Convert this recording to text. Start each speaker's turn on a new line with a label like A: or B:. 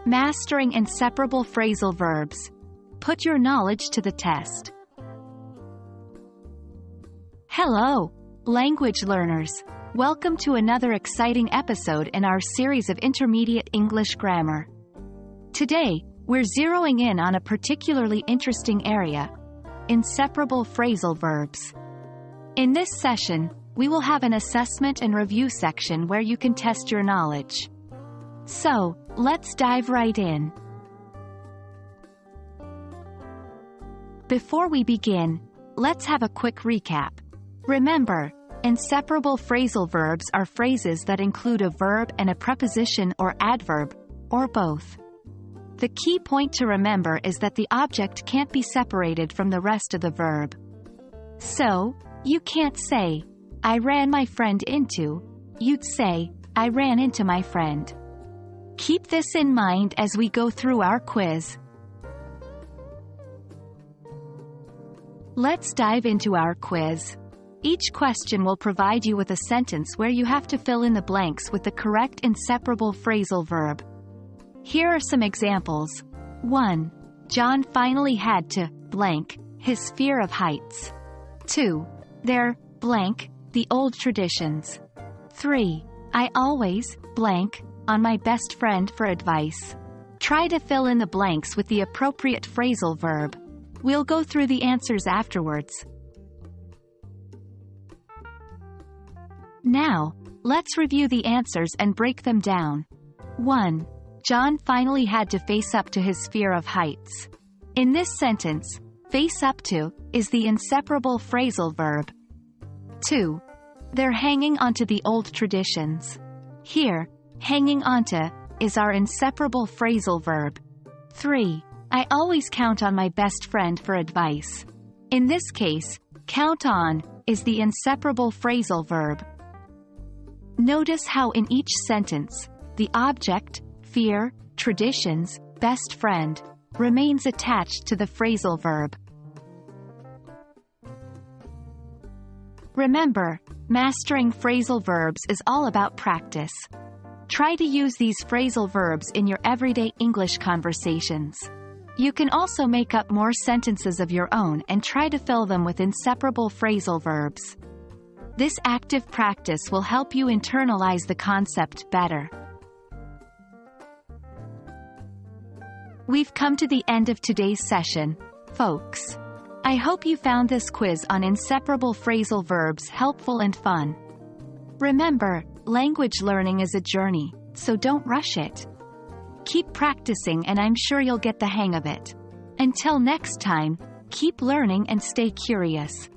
A: Mastering inseparable phrasal verbs. Put your knowledge to the test. Hello, language learners. Welcome to another exciting episode in our series of intermediate English grammar. Today, we're zeroing in on a particularly interesting area: inseparable phrasal verbs. In this session, we will have an assessment and review section where you can test your knowledge. So, let's dive right in. Before we begin, let's have a quick recap. Remember, inseparable phrasal verbs are phrases that include a verb and a preposition or adverb, or both. The key point to remember is that the object can't be separated from the rest of the verb. So, you can't say, I ran my friend into, you'd say, I ran into my friend. Keep this in mind as we go through our quiz. Let's dive into our quiz. Each question will provide you with a sentence where you have to fill in the blanks with the correct inseparable phrasal verb. Here are some examples. 1. John finally had to blank his fear of heights. 2. They're blank the old traditions. 3. I always blank on my best friend for advice. Try to fill in the blanks with the appropriate phrasal verb. We'll go through the answers afterwards. Now, let's review the answers and break them down. 1. John finally had to face up to his fear of heights. In this sentence, face up to is the inseparable phrasal verb. 2. They're hanging onto the old traditions. Here, hanging onto is our inseparable phrasal verb. 3. I always count on my best friend for advice. In this case, count on is the inseparable phrasal verb. Notice how in each sentence, the object, fear, traditions, best friend, remains attached to the phrasal verb. Remember, mastering phrasal verbs is all about practice. Try to use these phrasal verbs in your everyday English conversations. You can also make up more sentences of your own and try to fill them with inseparable phrasal verbs. This active practice will help you internalize the concept better. We've come to the end of today's session, folks. I hope you found this quiz on inseparable phrasal verbs helpful and fun. Remember, language learning is a journey, so don't rush it. Keep practicing and I'm sure you'll get the hang of it. Until next time, keep learning and stay curious.